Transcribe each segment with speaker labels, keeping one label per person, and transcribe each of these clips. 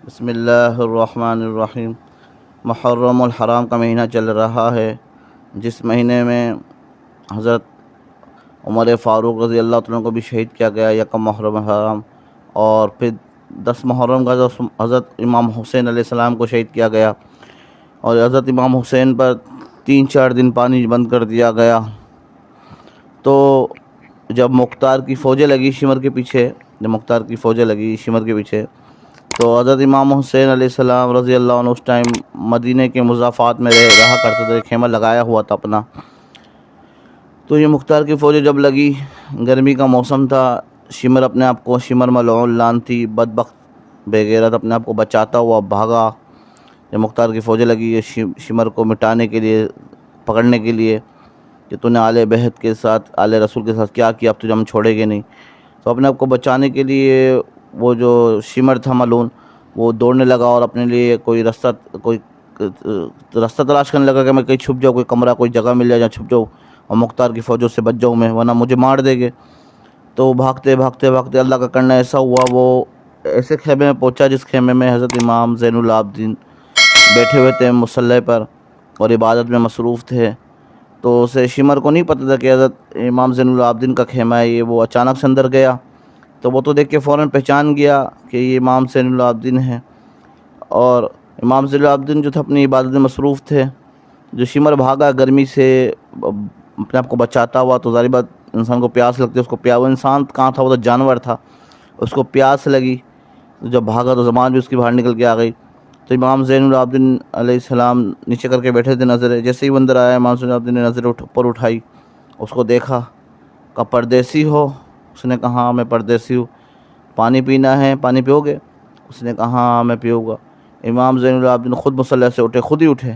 Speaker 1: بسم اللہ الرحمن الرحیم۔ محرم الحرام کا مہینہ چل رہا ہے، جس مہینے میں حضرت عمر فاروق رضی اللہ عنہ کو بھی شہید کیا گیا یکم محرم الحرام، اور پھر 10 محرم کا حضرت امام حسین علیہ السلام کو شہید کیا گیا، اور حضرت امام حسین پر 3-4 دن پانی بند کر دیا گیا۔ تو جب مختار کی فوجیں لگی شمر کے پیچھے، تو حضرت امام حسین علیہ السلام رضی اللہ عنہ اس ٹائم مدینہ کے مضافات میں رہا کرتے تھے، خیمہ لگایا ہوا تھا اپنا۔ تو یہ مختار کی فوجیں جب لگی، گرمی کا موسم تھا، شمر اپنے آپ کو، شمر ملعون لان تھی، بدبخت بے غیرت، اپنے آپ کو بچاتا ہوا بھاگا۔ یہ مختار کی فوجیں لگی یہ شمر کو مٹانے کے لیے، پکڑنے کے لیے کہ تو نے آل بیت کے ساتھ، آل رسول کے ساتھ کیا کیا، اب تجھے ہم چھوڑیں گے نہیں۔ تو اپنے آپ کو بچانے کے لیے وہ جو شمر تھا ملعون، وہ دوڑنے لگا اور اپنے لیے کوئی رستہ تلاش کرنے لگا کہ میں کہیں چھپ جاؤں، کوئی کمرہ، کوئی جگہ مل جائے جہاں چھپ جاؤں اور مختار کی فوجوں سے بچ جاؤں میں، ورنہ مجھے مار دے گے۔ تو بھاگتے بھاگتے اللہ کا کرنا ایسا ہوا، وہ ایسے خیمے میں پہنچا جس خیمے میں حضرت امام زین العابدین بیٹھے ہوئے تھے مصلی پر اور عبادت میں مصروف تھے۔ تو اسے شمر کو نہیں پتہ تھا کہ حضرت امام زین العابدین کا خیمہ ہے یہ، وہ اچانک سے اندر گیا تو وہ تو دیکھ کے فوراً پہچان گیا کہ یہ امام زین العابدین ہے، اور امام زین العابدین جو تھے اپنی عبادت میں مصروف تھے۔ جو شمر بھاگا گرمی سے اپنے آپ کو بچاتا ہوا، تو ظاہر بات انسان کو پیاس لگتی ہے، اس کو وہ انسان کہاں تھا، وہ تو جانور تھا، اس کو پیاس لگی، تو جب بھاگا تو زبان بھی اس کی باہر نکل کے آ گئی۔ تو امام زین العابدین علیہ السلام نیچے کر کے بیٹھے تھے نظریں، جیسے ہی وہ اندر آیا امام زین العابدین نے نظریں اوپر اٹھائی، اس کو دیکھا، کہا پردیسی ہو؟ اس نے کہا ہاں میں پردیسی ہوں۔ پانی پینا ہے، پانی پیو گے؟ اس نے کہا ہاں میں پیوں گا۔ امام زین العابدین خود مصلی سے اٹھے، خود ہی اٹھے،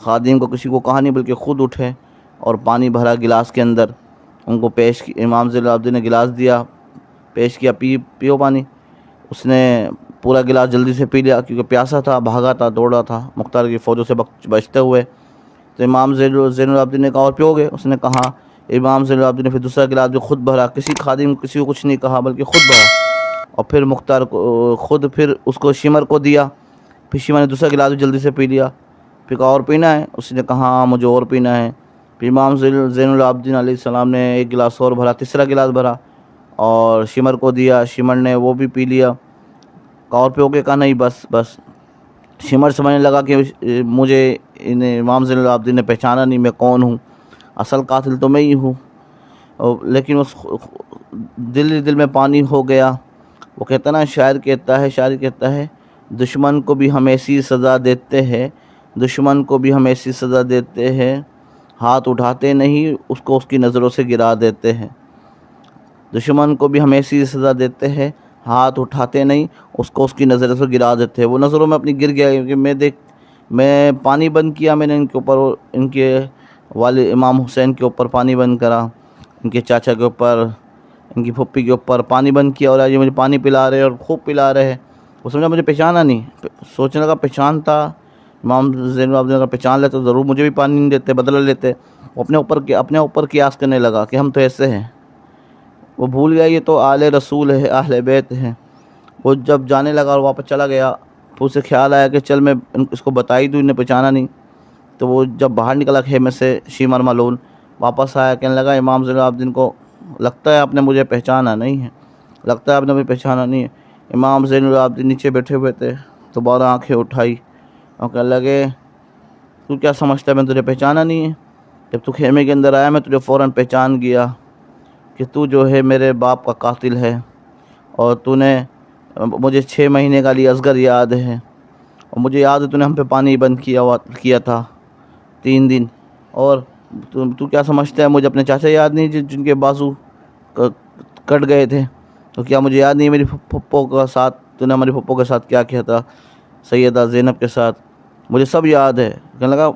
Speaker 1: خادم کو کسی کو کہا نہیں بلکہ خود اٹھے اور پانی بھرا گلاس کے اندر، ان کو پیش کی۔ امام زین العابدین نے گلاس دیا، پیش کیا، پیو پانی۔ اس نے پورا گلاس جلدی سے پی لیا کیونکہ پیاسا تھا، بھاگا تھا، دوڑا تھا مختار کی فوجوں سے بچتے ہوئے۔ تو امام زین العابدین نے کہا اور پیو گے؟ اس نے کہا۔ امام زین العابدین نے پھر دوسرا گلاس بھی خود بھرا، کسی خادم کسی کو کچھ نہیں کہا بلکہ خود بھرا، اور پھر مختار کو خود پھر اس کو شمر کو دیا۔ پھر شمر نے دوسرا گلاس بھی جلدی سے پی لیا، پھر کہا اور پینا ہے؟ اس نے کہا ہاں مجھے اور پینا ہے۔ پھر امام زین العابدین علیہ السلام نے ایک گلاس اور بھرا، تیسرا گلاس بھرا اور شمر کو دیا، شمر نے وہ بھی پی لیا۔ کہا اور پیو گے؟ کہا نہیں بس۔ شمر سمجھنے لگا کہ مجھے امام زین العابدین نے پہچانا نہیں، میں کون ہوں، اصل قاتل تو میں ہی ہوں، لیکن اس دل میں پانی ہو گیا۔ وہ کہتا نا، شاعر کہتا ہے دشمن کو بھی ہم ایسی سزا دیتے ہیں، دشمن کو بھی ہم ایسی سزا دیتے ہیں، ہاتھ اٹھاتے نہیں اس کو اس کی نظروں سے گرا دیتے ہیں۔ دشمن کو بھی ہم ایسی سزا دیتے ہیں، ہاتھ اٹھاتے نہیں اس کو اس کی نظروں سے گرا دیتے ہیں۔ وہ نظروں میں اپنی گر گیا کیونکہ میں پانی بند کیا، میں نے ان کے اوپر، ان کے والد امام حسین کے اوپر پانی بند کرا، ان کے چاچا کے اوپر، ان کی پھپھی کے اوپر پانی بند کیا، اور آج یہ مجھے پانی پلا رہے اور خوب پلا رہے ہیں۔ وہ سمجھا مجھے پہچانا نہیں، سوچنے لگا پہچانتا امام زین العابدین اگر پہچان لیتے تو ضرور مجھے بھی پانی نہیں دیتے، بدلہ لیتے۔ وہ اپنے اوپر قیاس کرنے لگا کہ ہم تو ایسے ہیں۔ وہ بھول گیا یہ تو آل رسول ہے، اہل بیت ہیں۔ وہ جب جانے لگا اور واپس چلا گیا، پھر اسے خیال آیا کہ چل میں اس کو بتا ہی دوں، انہیں پہچانا نہیں۔ تو وہ جب باہر نکلا خیمے سے شمر ملعون، واپس آیا، کہنے لگا امام زین العابدین کو لگتا ہے آپ نے مجھے پہچانا نہیں ہے۔ امام زین العابدین نیچے بیٹھے ہوئے تھے، دوبارہ آنکھیں اٹھائی اور کہنے لگے تو کیا سمجھتا ہے میں تجھے پہچانا نہیں ہے؟ جب تو خیمے کے اندر آیا میں تجھے فوراً پہچان گیا کہ تو جو ہے میرے باپ کا قاتل ہے، اور تو نے مجھے 6 مہینے کا علی اصغر یاد ہے، اور مجھے یاد ہے تو نے ہم پہ پانی بند کیا تھا 3 دن، اور تو کیا سمجھتا ہے مجھے اپنے چاچا یاد نہیں جن کے بازو کٹ گئے تھے؟ تو کیا مجھے یاد نہیں میری پھپھو کا ساتھ تو نے ہماری پھپھو کے ساتھ کیا کیا تھا، سیدہ زینب کے ساتھ؟ مجھے سب یاد ہے۔ کہنے لگا،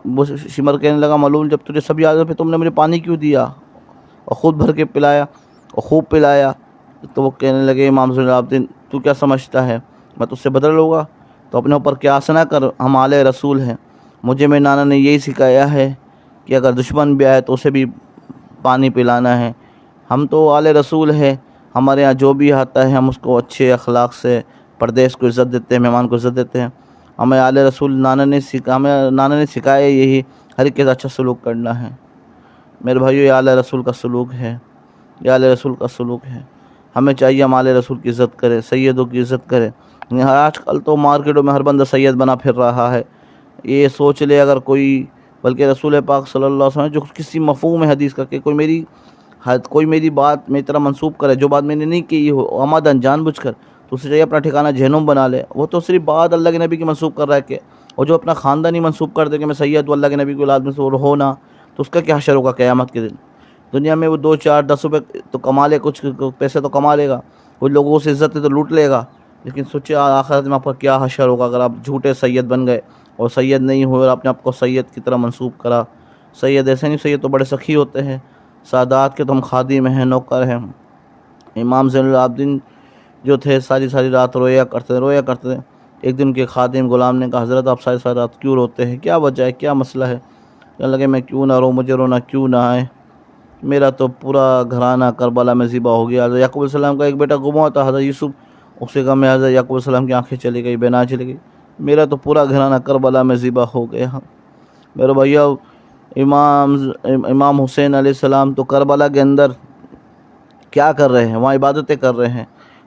Speaker 1: شمر کہنے لگا ملعون جب تجھے سب یاد ہے پھر تم نے مجھے پانی کیوں دیا اور خود بھر کے پلایا اور خوب پلایا؟ تو وہ کہنے لگے امام زین العابدین تو کیا سمجھتا ہے میں تجھ سے بدل لوں گا؟ تو اپنے اوپر قیاس نہ کر، ہم آل رسول ہیں۔ مجھے میرے نانا نے یہی سکھایا ہے کہ اگر دشمن بھی آئے تو اسے بھی پانی پلانا ہے۔ ہم تو آل رسول ہے، ہمارے ہاں جو بھی آتا ہے ہم اس کو اچھے اخلاق سے پردیس کو عزت دیتے ہیں، مہمان کو عزت دیتے ہیں۔ ہمیں آل رسول نانا نے سکھایا یہی ہر ایک کے ساتھ اچھا سلوک کرنا ہے۔ میرے بھائیو، یہ آل رسول کا سلوک ہے، یہ آل رسول کا سلوک ہے۔ ہمیں چاہیے ہم آل رسول کی عزت کریں، سیدوں کی عزت کریں۔ آج کل تو مارکیٹوں میں ہر بندہ سید بنا پھر رہا ہے، یہ سوچ لے اگر کوئی، بلکہ رسول پاک صلی اللہ علیہ وسلم جو کسی مفہوم حدیث کا کہ کوئی میری بات میری طرح منسوب کرے، جو بات میں نے نہیں کی ہو عمدن جان بوجھ کر، تو اسے چاہیے اپنا ٹھکانہ جہنم بنا لے۔ وہ تو صرف بات اللہ کے نبی کی منسوب کر رہا ہے کہ، اور جو اپنا خاندانی منسوب کر دے کہ میں سید ہوں، اللہ کے نبی کی اولاد میں سے ہونا، تو اس کا کیا حشر ہوگا قیامت کے دن؟ دنیا میں وہ 2 4 10 روپے تو کما لے، کچھ پیسے تو کما لے گا، وہ لوگوں سے عزت ہے تو لوٹ لے گا، لیکن سوچے آخرت میں آپ کا کیا حشر ہوگا اگر آپ جھوٹے سید بن گئے اور سید نہیں ہوئے اور اپنے آپ کو سید کی طرح منسوب کرا۔ سید ایسے نہیں، سید تو بڑے سخی ہوتے ہیں، سادات کے تو ہم خادم ہیں، نوکر ہیں۔ امام زین العابدین جو تھے ساری رات رویا کرتے تھے۔ ایک دن کے خادم غلام نے کہا، حضرت آپ ساری رات کیوں روتے ہیں، کیا وجہ ہے، کیا مسئلہ ہے؟ کہنے لگے میں کیوں نہ رو، مجھے رونا کیوں نہ آئے، میرا تو پورا گھرانہ کربلا میں ذبح ہو گیا۔ حضرت یعقوب علیہ السلام کا ایک بیٹا گم ہوا تھا، حضرت یوسف، اسے کہا میں حضرت یعقوب علیہ السلام کی آنکھیں چلی گئی، بینا چلی گئی، میرا تو پورا گھرانہ کربلا میں ذبح ہو گیا۔ میرے بھائیو، امام حسین علیہ السلام تو کربلا کے اندر کیا کر رہے ہیں؟ وہاں عبادتیں کر رہے ہیں۔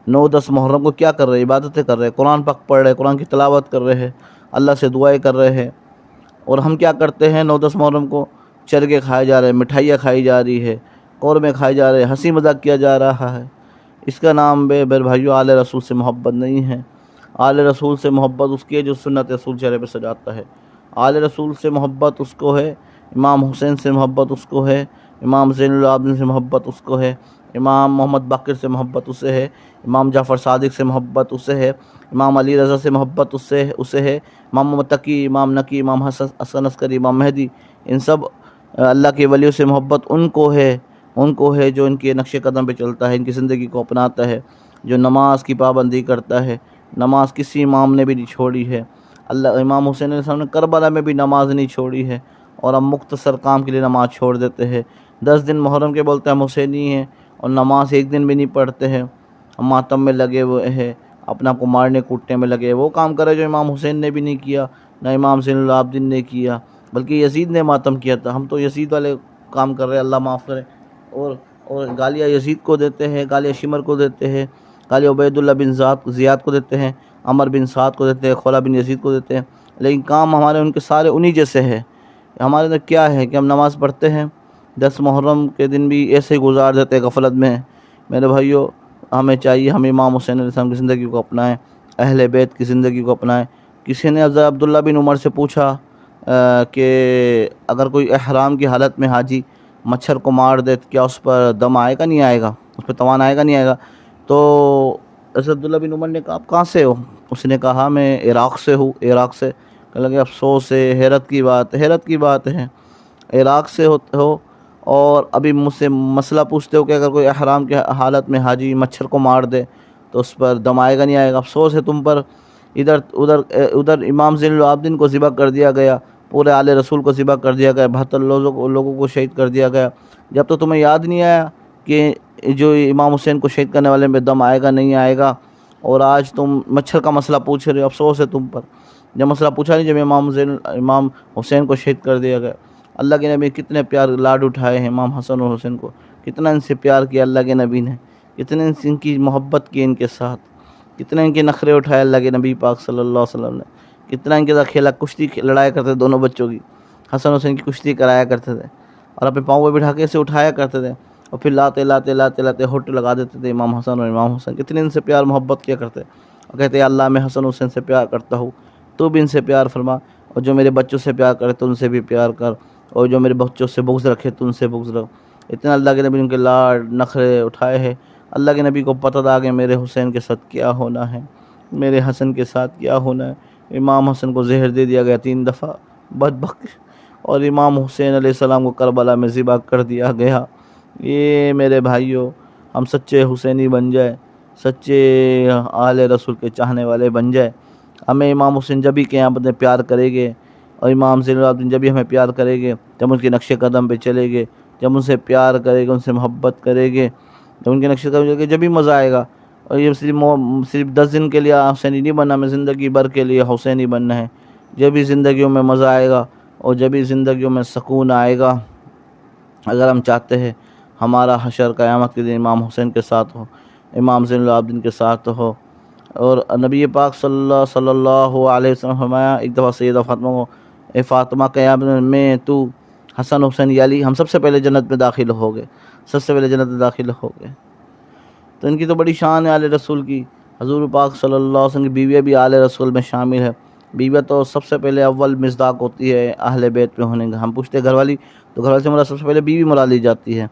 Speaker 1: 9 10 محرم کو کیا کر رہے ہیں؟ عبادتیں کر رہے ہیں، قرآن پاک پڑھ رہے ہیں، قرآن کی تلاوت کر رہے ہیں، اللہ سے دعائیں کر رہے ہیں۔ اور ہم کیا کرتے ہیں 9 10 محرم کو؟ چرگے کھائے جا رہے ہیں، مٹھائیاں کھائی جا رہی ہے، قورمے کھائے جا رہے ہیں، ہنسی مذاق کیا جا رہا ہے۔ اس کا نام میرے بھائیو آل رسول سے محبت نہیں ہے۔ آل رسول سے محبت اس کی ہے جو سنت رسول چہرے پہ سجاتا ہے۔ آل رسول سے محبت اس کو ہے، امام حسین سے محبت اس کو ہے، امام زین العابدین سے محبت اس کو ہے، امام محمد باقر سے محبت اسے ہے، امام جعفر صادق سے محبت اسے ہے، امام علی رضا سے محبت اسے ہے، امام محمد تقی، امام نقی، امام حسن عسکری، امام مہدی، ان سب اللہ کے ولیوں سے محبت ان کو ہے جو ان کے نقش قدم پہ چلتا ہے، ان کی زندگی کو اپناتا ہے، جو نماز کی پابندی کرتا ہے۔ نماز کسی امام نے بھی نہیں چھوڑی ہے، امام حسین علیہ السلام نے کربلا میں بھی نماز نہیں چھوڑی ہے، اور ہم مختصر کام کے لیے نماز چھوڑ دیتے ہیں۔ 10 دن محرم کے بولتے ہیں ہم حسینی ہیں، اور نماز ایک دن بھی نہیں پڑھتے ہیں، ہم ماتم میں لگے ہوئے ہیں، اپنے آپ کو مارنے کوٹنے میں لگے، وہ کام کرے جو امام حسین نے بھی نہیں کیا، نہ امام زین العابدین نے کیا، بلکہ یزید نے ماتم کیا تھا۔ ہم تو یزید والے کام کر رہے ہیں، اللہ معاف کرے، اور گالیاں یزید کو دیتے ہیں، گالیاں شمر کو دیتے ہیں، گالیاں عبید اللہ بن زیاد کو دیتے ہیں، عمر بن سعد کو دیتے ہیں، خولہ بن یزید کو دیتے ہیں، لیکن کام ہمارے ان کے سارے انہی جیسے ہے۔ ہمارے اندر کیا ہے کہ ہم نماز پڑھتے ہیں، 10 محرم کے دن بھی ایسے ہی گزار دیتے ہیں غفلت میں۔ میرے بھائیو، ہمیں چاہیے ہم امام حسین علیہ السلام کی زندگی کو اپنائیں، اہل بیت کی زندگی کو اپنائیں۔ کسی نے حضرت عبداللہ بن عمر سے پوچھا کہ اگر کوئی احرام کی حالت میں حاجی مچھر کو مار دے تو کیا اس پر دم آئے گا نہیں آئے گا، اس پہ توان آئے گا نہیں آئے گا؟ تو حضرت عبداللہ بن عمر نے کہا آپ کہاں سے ہو؟ اس نے کہا میں عراق سے ہوں، عراق سے۔ کہنے لگے افسوس ہے، حیرت کی بات ہے، عراق سے ہو اور ابھی مجھ سے مسئلہ پوچھتے ہو کہ اگر کوئی احرام کی حالت میں حاجی مچھر کو مار دے تو اس پر دم آئے گا نہیں آئے گا؟ افسوس ہے تم پر، ادھر امام زین العابدین کو ذبح کر دیا گیا، پورے آل رسول کو ذبح کر دیا گیا، 72 لوگوں کو شہید کر دیا گیا، جب تو تمہیں یاد نہیں آیا کہ جو امام حسین کو شہید کرنے والے میں دم آئے گا نہیں آئے گا، اور آج تم مچھر کا مسئلہ پوچھ رہے ہو، افسوس ہے تم پر۔ جب مسئلہ پوچھا نہیں، جب امام حسین کو شہید کر دیا گیا۔ اللہ کے نبی کتنے پیار لاڈ اٹھائے ہیں امام حسن اور حسین کو، کتنا ان سے پیار کیا اللہ کے نبی نے، کتنے ان کی محبت کی ان کے ساتھ، کتنے ان کے نخرے اٹھائے اللہ کے نبی پاک صلی اللہ علیہ وسلم نے، کتنا ان کے ساتھ کھیلا، کشتی لڑایا کرتے تھے دونوں بچوں کی، حسن حسین کی کشتی کرایا کرتے تھے، اور اپنے پاؤں پہ بٹھا کے اسے اٹھایا کرتے تھے، اور پھر لاتے ہوٹ لگا دیتے تھے امام حسن اور امام حسین، کتنے ان سے پیار محبت کیا کرتے، اور کہتے ہیں اللہ میں حسن حسین سے پیار کرتا ہوں، تو بھی ان سے پیار فرما، اور جو میرے بچوں سے پیار کرے تو ان سے بھی پیار کر، اور جو میرے بچوں سے بغض رکھے تو ان سے بغض رکھ۔ اتنا اللہ کے نبی ان کے لاڈ نخرے اٹھائے ہیں۔ اللہ کے نبی کو پتہ تھا کہ میرے حسین کے ساتھ کیا ہونا ہے، میرے حسن کے ساتھ کیا ہونا ہے۔ امام حسن کو زہر دے دیا گیا 3 دفعہ، بدبخت، اور امام حسین علیہ السلام کو کربلا میں ذبح کر دیا گیا۔ یہ میرے بھائیوں، ہم سچے حسینی بن جائے، سچے آل رسول کے چاہنے والے بن جائے۔ ہمیں امام حسین جب ہی قیامت میں پیار کرے گے، اور امام زین العابدین جب بھی ہمیں پیار کرے گے، جب ان کے نقش قدم پہ چلے گے، جب ان سے پیار کرے گے، ان سے محبت کرے گے، جب ان کے نقش قدم پہ چلے گے، جب بھی مزہ آئے گا۔ اور یہ صرف 10 دن کے لیے حسینی نہیں بننا، میں زندگی بھر کے لیے حسینی بننا ہے۔ جب بھی زندگیوں میں مزہ آئے گا اور جب بھی زندگیوں میں سکون آئے گا، اگر ہم چاہتے ہیں ہمارا حشر قیامت کے دن امام حسین کے ساتھ ہو، امام زین العابدین کے ساتھ ہو۔ اور نبی پاک صلی اللہ علیہ وسلم فرمایا ایک دفعہ سیدہ فاطمہ کو، اے فاطمہ قیامت میں تو حسن حسین یا علی ہم سب سے پہلے جنت میں داخل ہو گئے، سب سے پہلے جنت میں داخل ہو گئے۔ تو ان کی تو بڑی شان ہے آل رسول کی۔ حضور پاک صلی اللہ علیہ وسلم کی بیویاں بھی آل رسول میں شامل ہے۔ بیویاں تو سب سے پہلے اول مصداق ہوتی ہے اہل بیت میں ہونے کا۔ ہم پوچھتے ہیں گھر والی، تو گھر والی سے مراد سب سے پہلے بیوی مراد لی جاتی ہے۔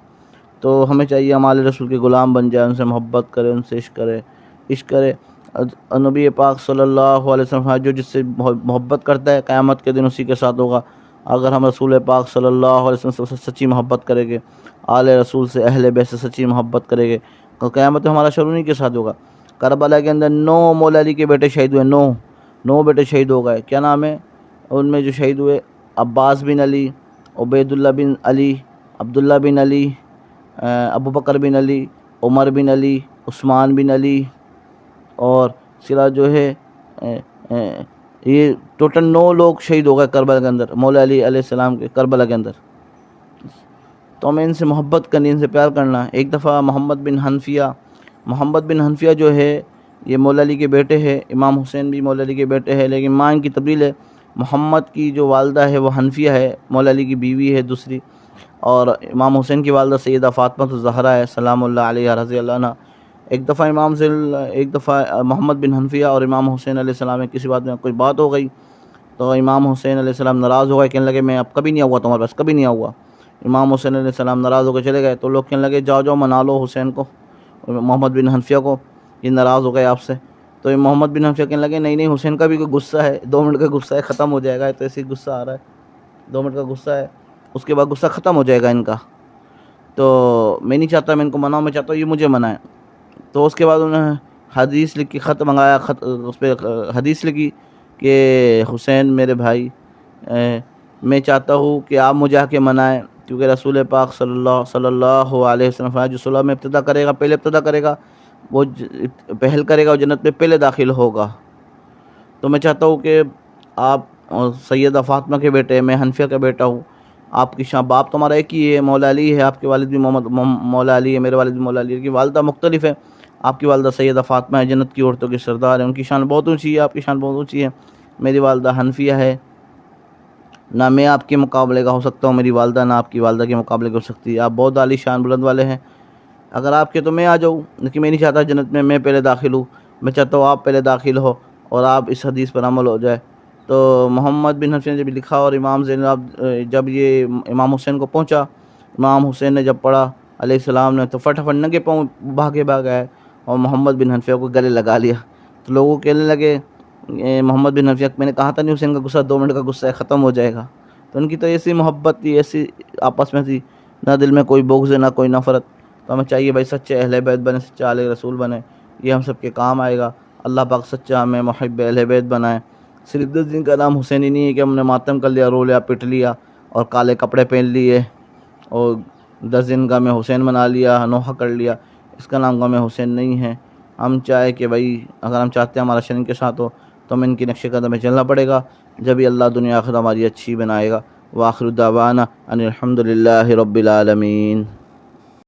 Speaker 1: تو ہمیں چاہیے ہم آل رسول کے غلام بن جائیں، ان سے محبت کرے، ان سے عشق کرے۔ نبی پاک صلی اللہ علیہ وسلم جو جس سے محبت کرتا ہے قیامت کے دن اسی کے ساتھ ہوگا۔ اگر ہم رسول پاک صلی اللہ علیہ وسلم سے سچی محبت کریں گے، آل رسول سے اہل بیت سے سچی محبت کریں گے، تو قیامت میں ہمارا شروع نہیں کے ساتھ ہوگا۔ کربلا کے اندر 9 مولا علی کے بیٹے شہید ہوئے، 9 بیٹے شہید ہو گئے۔ کیا نام ہے ان میں جو شہید ہوئے؟ عباس بن علی، عبید اللہ بن علی، عبداللہ بن علی، ابو بکر بن علی، عمر بن علی، عثمان بن علی، اور سلا جو ہے یہ ٹوٹل 9 لوگ شہید ہو گئے کربلا کے اندر، مولا علی علیہ السلام کے کربلا کے اندر۔ تو ہمیں ان سے محبت کرنی، ان سے پیار کرنا۔ ایک دفعہ محمد بن حنفیہ جو ہے یہ مولا علی کے بیٹے ہیں، امام حسین بھی مولا علی کے بیٹے ہیں، لیکن ماں ان کی تبدیل ہے۔ محمد کی جو والدہ ہے وہ حنفیہ ہے، مولا علی کی بیوی ہے دوسری، اور امام حسین کی والدہ سیدہ فاطمہ الزہرا ہے سلام اللہ علیہ رضی اللہ عنہ۔ ایک دفعہ محمد بن حنفیہ اور امام حسین علیہ السلام میں کسی بات میں کوئی بات ہو گئی، تو امام حسین علیہ السلام ناراض ہو گئے، کہنے لگے میں اب کبھی نہیں آؤں گا تمہارے پاس، کبھی نہیں آؤں گا۔ امام حسین علیہ السلام ناراض ہو کے چلے گئے، تو لوگ کہنے لگے جاؤ منا لو حسین کو، محمد بن حنفیہ کو، یہ ناراض ہو گئے آپ سے۔ تو محمد بن حنفیہ کہنے لگے نہیں حسین کا بھی کوئی غصہ ہے، 2 منٹ کا غصہ ہے، ختم ہو جائے گا، تو ایسے غصہ آ رہا ہے، 2 منٹ کا غصہ ہے، اس کے بعد غصہ ختم ہو جائے گا ان کا، تو میں نہیں چاہتا میں ان کو مناؤں، میں چاہتا ہوں یہ مجھے منائیں۔ تو اس کے بعد انہوں نے حدیث لکھی، خط منگایا، اس پہ حدیث لکھی کہ حسین میرے بھائی، میں چاہتا ہوں کہ آپ مجھے آ کے منائیں، کیونکہ رسول پاک صلی اللہ علیہ وسلم جو صلح میں ابتدا کرے گا، پہلے ابتدا کرے گا، وہ پہل کرے گا، وہ جنت میں پہلے داخل ہوگا۔ تو میں چاہتا ہوں کہ آپ سیدہ فاطمہ کے بیٹے، میں حنفیہ کا بیٹا ہوں، آپ کی باپ تمہارا ایک ہی ہے، مولا علی ہے، آپ کے والد بھی مولا علی ہے، میرے والد بھی مولا علی ہے، کی والدہ مختلف ہے، آپ کی والدہ سیدہ فاطمہ ہے، جنت کی عورتوں کی سردار ہے، ان کی شان بہت اونچی ہے، آپ کی شان بہت اونچی ہے، میری والدہ حنفیہ ہے، نہ میں آپ کے مقابلے کا ہو سکتا ہوں، میری والدہ نہ آپ کی والدہ کے مقابلے کی ہو سکتی ہے، آپ بہت عالی شان بلند والے ہیں، اگر آپ کے تو میں آ جاؤں، لیکن میں نہیں چاہتا جنت میں پہلے داخل ہوں، میں چاہتا ہوں آپ پہلے داخل ہو اور آپ اس حدیث پر عمل ہو جائے۔ تو محمد بن حنفیہ نے جب لکھا، اور امام زین جب یہ امام حسین کو پہنچا، امام حسین نے جب پڑھا علیہ السلام نے، تو فٹافٹ ننگے پاؤں بھاگ آئے اور محمد بن حنفیہ کو گلے لگا لیا۔ تو لوگوں کہنے لگے محمد بن حنفیہ، میں نے کہا تھا نہیں حسین کا غصہ 2 منٹ کا غصہ ہے، ختم ہو جائے گا۔ تو ان کی تو ایسی محبت تھی، ایسی آپس میں تھی، نہ دل میں کوئی بغض ہے نہ کوئی نفرت۔ تو ہمیں چاہیے بھائی سچے اہل بیت بنے، سچے آل رسول بنے، یہ ہم سب کے کام آئے گا۔ اللہ پاک سچا ہمیں محب اہل بیت بنائے۔ صرف 10 دن کا نام حسینی نہیں ہے کہ ہم نے ماتم کر لیا، رو لیا، پٹ لیا اور کالے کپڑے پہن لیے اور 10 دن کا میں حسین منا لیا، نوحہ کر لیا، اس کا نام غم حسین نہیں ہے۔ ہم چاہے کہ بھائی اگر ہم چاہتے ہیں ہمارا شرین کے ساتھ ہو تو ہمیں ان کی نقش قدم میں چلنا پڑے گا، جبھی اللہ دنیا آخرت ہماری اچھی بنائے گا۔ وآخر دعوانا ان الحمد للہ رب العالمین۔